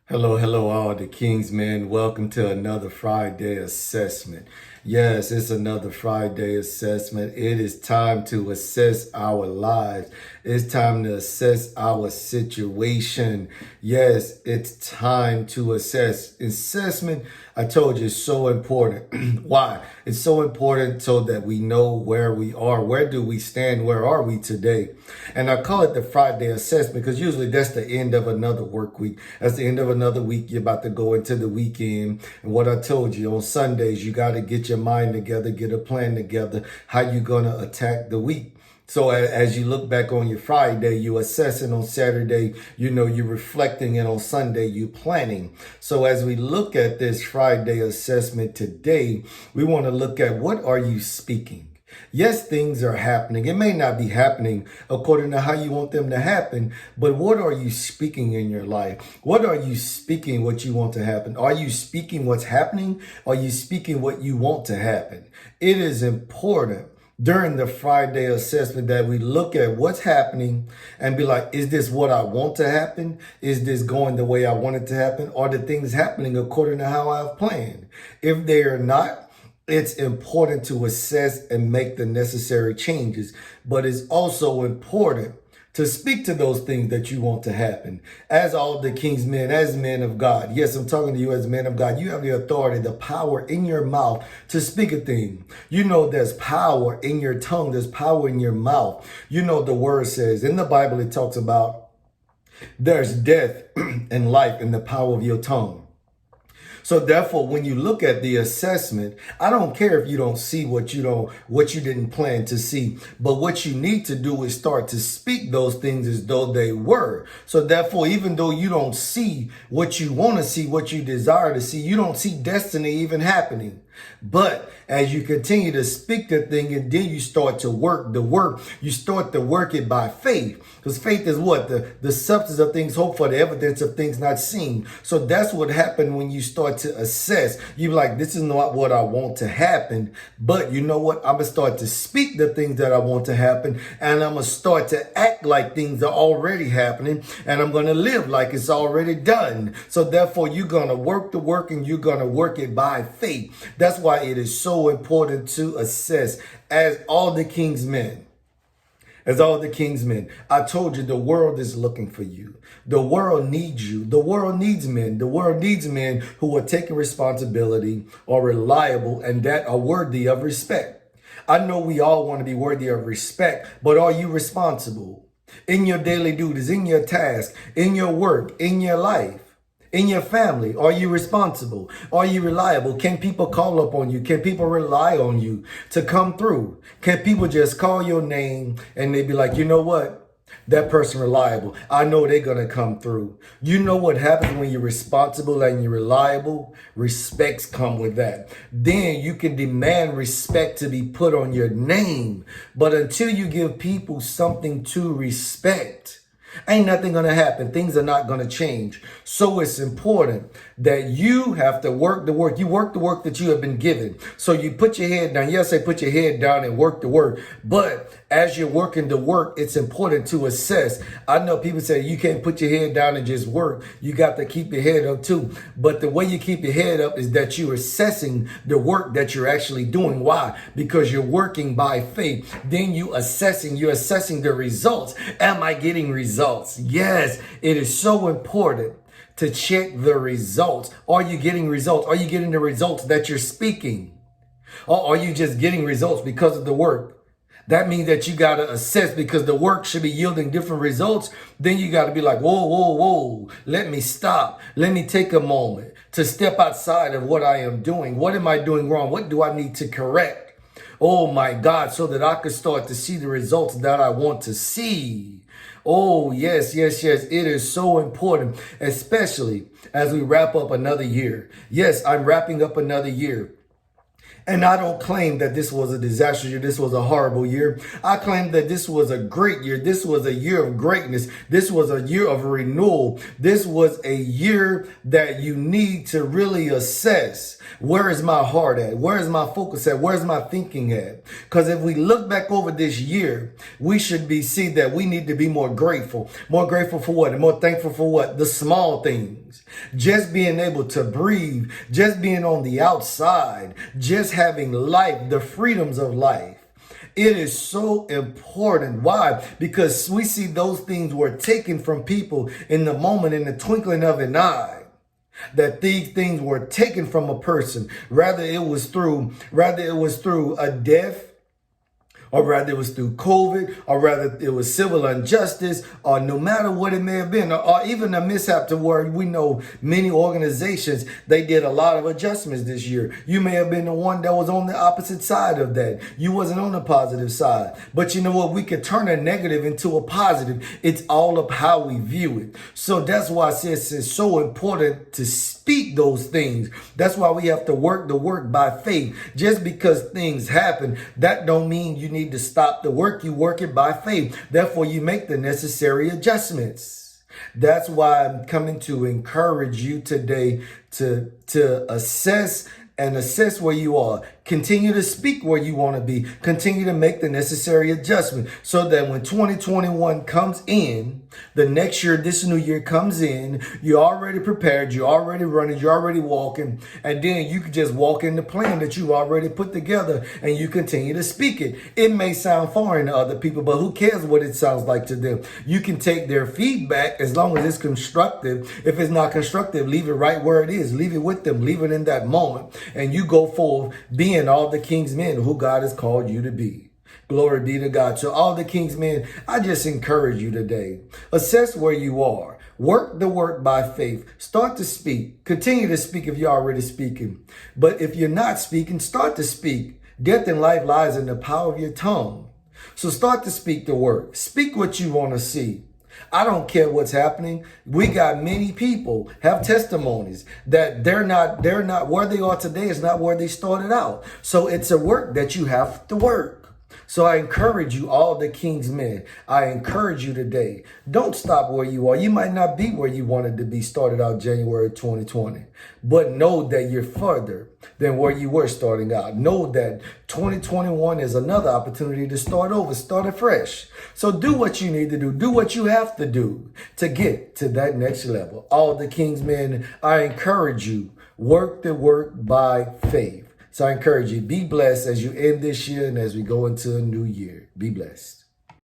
Hello, hello, all the Kingsmen. Welcome to another Friday assessment. Yes, it's another Friday assessment. It is time to assess our lives. It's time to assess our situation. Yes, it's time to assess. Assessment, I told you, is so important. Why? It's so important so that we know where we are. Where do we stand? Where are we today? And I call it the Friday assessment because usually that's the end of another work week. That's the end of another week. You're about to go into the weekend. And what I told you, on Sundays, you got to get your mind together, get a plan together, how you going to attack the week. So as you look back on your Friday, you assessing on Saturday, you're reflecting, and on Sunday, you planning. So as we look at this Friday assessment today, we want to look at, what are you speaking? Yes, things are happening. It may not be happening according to how you want them to happen, but what are you speaking in your life? What are you speaking what you want to happen? Are you speaking what's happening? Are you speaking what you want to happen? It is important during the Friday assessment that we look at what's happening and be like, is this what I want to happen? Is this going the way I want it to happen? Are the things happening according to how I've planned? If they are not, it's important to assess and make the necessary changes, but it's also important to speak to those things that you want to happen. As all the king's men, as men of God. Yes, I'm talking to you as men of God. You have the authority, the power in your mouth to speak a thing. You know there's power in your tongue. There's power in your mouth. You know the word says, in the Bible, it talks about there's death and life in the power of your tongue. So therefore, when you look at the assessment, I don't care if you don't see what you didn't plan to see, but what you need to do is start to speak those things as though they were. So therefore, even though you don't see what you want to see, what you desire to see, you don't see destiny even happening. But as you continue to speak the thing, and then you start to work the work, you start to work it by faith. Because faith is what? The substance of things hoped for, the evidence of things not seen. So that's what happened when you start to assess. You're like, this is not what I want to happen. But you know what? I'm going to start to speak the things that I want to happen. And I'm going to start to act like things are already happening. And I'm going to live like it's already done. So therefore, you're going to work the work, and you're going to work it by faith. That's why it is so important to assess as all the king's men. As all the king's men. I told you the world is looking for you. The world needs you. The world needs men. The world needs men who are taking responsibility, are reliable, and that are worthy of respect. I know we all want to be worthy of respect, but are you responsible in your daily duties, in your task, in your work, in your life? In your family, are you responsible? Are you reliable? Can people call up on you? Can people rely on you to come through? Can people just call your name and they be like, you know what? That person reliable. I know they're going to come through. You know what happens when you're responsible and you're reliable? Respects come with that. Then you can demand respect to be put on your name. But until you give people something to respect, ain't nothing going to happen. Things are not going to change. So it's important that you have to work the work. You work the work that you have been given. So you put your head down. Yes, I put your head down and work the work. But as you're working the work, it's important to assess. I know people say you can't put your head down and just work. You got to keep your head up too. But the way you keep your head up is that you're assessing the work that you're actually doing. Why? Because you're working by faith. Then you're assessing the results. Am I getting results? Yes, it is so important to check the results. Are you getting results? Are you getting the results that you're speaking? Or are you just getting results because of the work? That means that you got to assess, because the work should be yielding different results. Then you got to be like, whoa, whoa, whoa. Let me stop. Let me take a moment to step outside of what I am doing. What am I doing wrong? What do I need to correct? Oh my God, so that I could start to see the results that I want to see. Oh, yes, yes, yes. It is so important, especially as we wrap up another year. Yes, I'm wrapping up another year. And I don't claim that this was a disastrous year. This was a horrible year. I claim that this was a great year. This was a year of greatness. This was a year of renewal. This was a year that you need to really assess. Where is my heart at? Where is my focus at? Where's my thinking at? Because if we look back over this year, we should see that we need to be more grateful. More grateful for what? And more thankful for what? The small things. Just being able to breathe. Just being on the outside. Just having life, the freedoms of life. It is so important. Why? Because we see those things were taken from people in the moment, in the twinkling of an eye. That these things were taken from a person. Rather it was through a death, or rather it was through COVID, or rather it was civil injustice, or no matter what it may have been, or even a mishap to where we know many organizations, they did a lot of adjustments this year. You may have been the one that was on the opposite side of that. You wasn't on the positive side. But you know what? We could turn a negative into a positive. It's all of how we view it. So that's why I say it's so important to speak those things. That's why we have to work the work by faith. Just because things happen, that don't mean you need to stop the work. You work it by faith. Therefore, you make the necessary adjustments. That's why I'm coming to encourage you today to assess where you are. Continue to speak where you want to be. Continue to make the necessary adjustment so that when 2021 comes in, the next year, this new year comes in, you're already prepared, you're already running, you're already walking, and then you can just walk in the plan that you already put together and you continue to speak it. It may sound foreign to other people, but who cares what it sounds like to them? You can take their feedback as long as it's constructive. If it's not constructive, leave it right where it is. Leave it with them. Leave it in that moment. And you go forth being all the king's men who God has called you to be. Glory be to God. So all the king's men, I just encourage you today. Assess where you are. Work the work by faith. Start to speak. Continue to speak if you're already speaking. But if you're not speaking, start to speak. Death and life lies in the power of your tongue. So start to speak the word. Speak what you want to see. I don't care what's happening. We got many people have testimonies that they're not where they are today is not where they started out. So it's a work that you have to work. So I encourage you, all the king's men, I encourage you today, don't stop where you are. You might not be where you wanted to be started out January 2020, but know that you're further than where you were starting out. Know that 2021 is another opportunity to start over, start afresh. So do what you need to do. Do what you have to do to get to that next level. All the king's men, I encourage you, work the work by faith. So I encourage you, be blessed as you end this year and as we go into a new year. Be blessed.